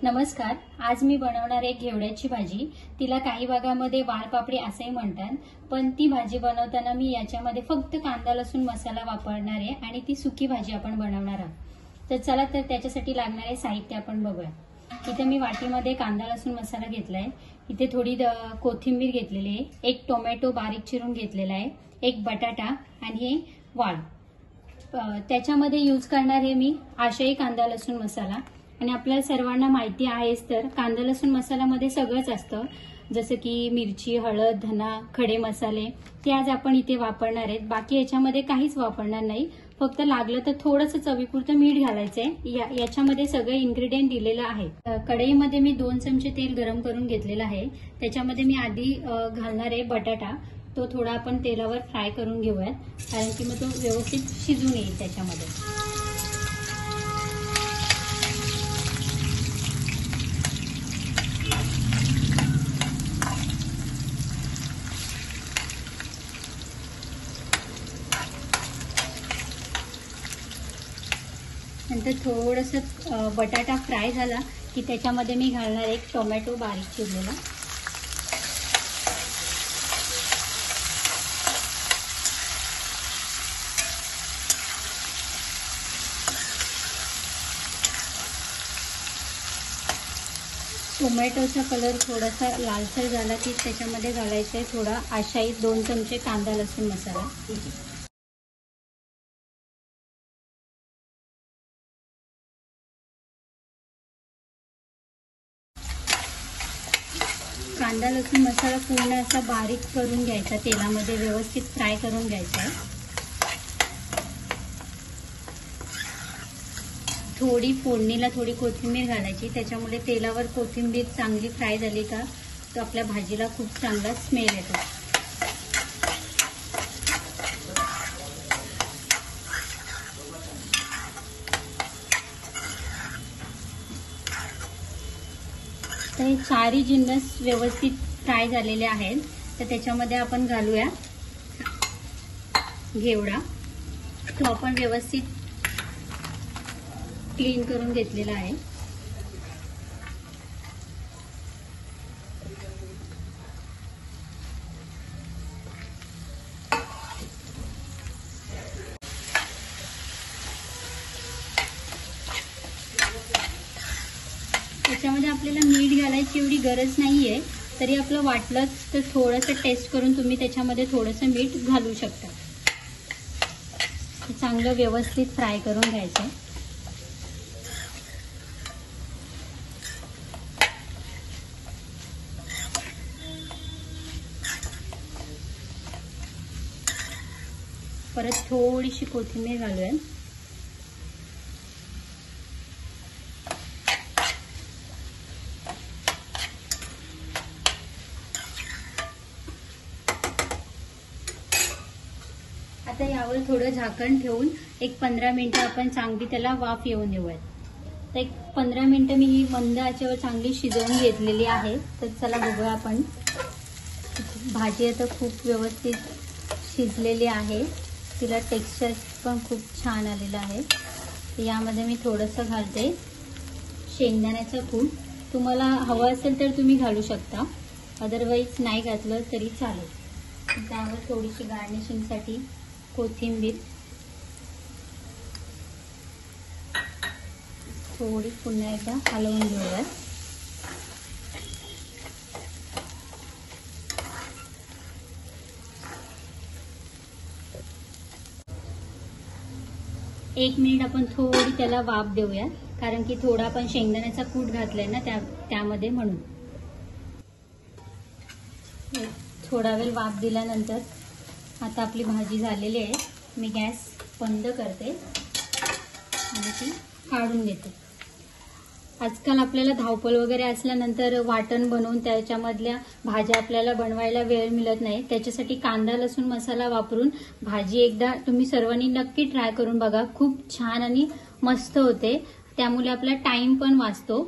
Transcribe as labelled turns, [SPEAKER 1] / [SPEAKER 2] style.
[SPEAKER 1] नमस्कार. आज मी बनवणार आहे घेवड्याची भाजी. तिला काही भागामध्ये वालपापडी असेही म्हणतात, पण ती भाजी बनवताना मी याच्यामध्ये फक्त कांदा लसूण मसाला वापरणार आहे आणि ती सुकी भाजी आपण बनवणार आहोत. तर चला तर त्याच्यासाठी लागणारे साहित्य आपण बघूया. इथे मी वाटीमध्ये कांदा लसूण मसाला घेतलाय. इथे थोडी कोथिंबीर घेतलेली आहे, एक टोमॅटो बारीक चिरून घेतलेला आहे, एक बटाटा आणि हे वाल. त्याच्यामध्ये यूज करणार आहे मी आशाई कांदा लसूण मसाला. आणि आपल्याला सर्वांना माहिती आहेच तर कांदा लसूण मसाल्यामध्ये सगळंच असतं, जसं की मिरची, हळद, धना, खडे मसाले. ते आज आपण इथे वापरणार आहेत. बाकी याच्यामध्ये काहीच वापरणार नाही. फक्त लागलं तर थोडंसं चवीपुरतं मीठ घालायचंय. याच्यामध्ये सगळे इन्ग्रेडियंट दिलेलं आहे. कढईमध्ये मी 2 चमचे तेल गरम करून घेतलेलं आहे. त्याच्यामध्ये मी आधी घालणार आहे बटाटा. तो थोडा आपण तेलावर फ्राय करून घेऊयात, कारण की मग तो व्यवस्थित शिजून येईल त्याच्यामध्ये. नंतर थोडंसं बटाटा फ्राय झाला की त्याच्यामध्ये मी घालणार एक टोमॅटो बारीक चिरलेला. टोमॅटोचा कलर थोडासा लालसर झाला की त्याच्यामध्ये घालायचा आहे थोडा आशाई 2 चमचे कांदा लसूण मसाला. कांदा लसूण मसाला पूर्ण असा बारीक करून घ्यायचा, तेलामध्ये व्यवस्थित फ्राय करून घ्यायचा. थोडी फोडणीला थोडी कोथिंबीर घालायची, त्याच्यामुळे तेलावर कोथिंबीर चांगली फ्राय झाली का तो आपल्या भाजीला खूप चांगला स्मेल येतो. तर चारही जिन्नस व्यवस्थित फ्राय झालेले आहेत. तर त्याच्यामध्ये आपण घालूया घेवडा. तो आपण व्यवस्थित क्लीन करून घेतलेला आहे. त्याच्यामध्ये आपल्याला मीठ घालायची एवढी गरज नाहीये, तरी आपलं वाटलं तर थोडंसं टेस्ट करून तुम्ही त्याच्यामध्ये थोडंसं मीठ घालू शकता. चांगलं व्यवस्थित फ्राय करून घ्यायचं. परत थोडीशी कोथिंबीर घालूया. आता यावर थोडं झाकण ठेवून एक 15 मिनिटं आपण चांगली त्याला वाफ येऊन देऊयात. तर एक 15 मिनिटं मी ही मंद आचेवर चांगली शिजवून घेतलेली आहे. तर चला बघूया आपण. भाजी आता खूप व्यवस्थित शिजलेली आहे, तिला टेक्स्चर पण खूप छान आलेलं आहे. तर यामध्ये मी थोडंसं घालते शेंगदाण्याचं कूट. तुम्हाला हवं असेल तर तुम्ही घालू शकता, अदरवाईज नाही घातलं तरी चालेल. त्यावर थोडीशी गार्निशिंगसाठी कोथिंबीर, थोडी पुन्हा एकदा हलवून घेऊया. एक मिनिट आपण थोडी त्याला वाफ देऊया, कारण की थोडा आपण शेंगदाण्याचा कूट घातलाय ना त्यामध्ये, म्हणून. थोडा वेळ वाफ दिल्यानंतर आता आपली भाजी झालेली आहे. मी गॅस बंद करते आणि ती काढून घेते. आजकाल आपल्याला धावपळ वगैरे असल्यानंतर वाटण बनवून त्याच्यामधल्या भाज्या आपल्याला बनवायला वेळ मिळत नाही. त्याच्यासाठी कांदा लसूण मसाला वापरून भाजी एकदा तुम्ही सर्वांनी नक्की ट्राय करून बघा. खूप छान आणि मस्त होते. त्यामुळे आपला टाइम पण वाचतो.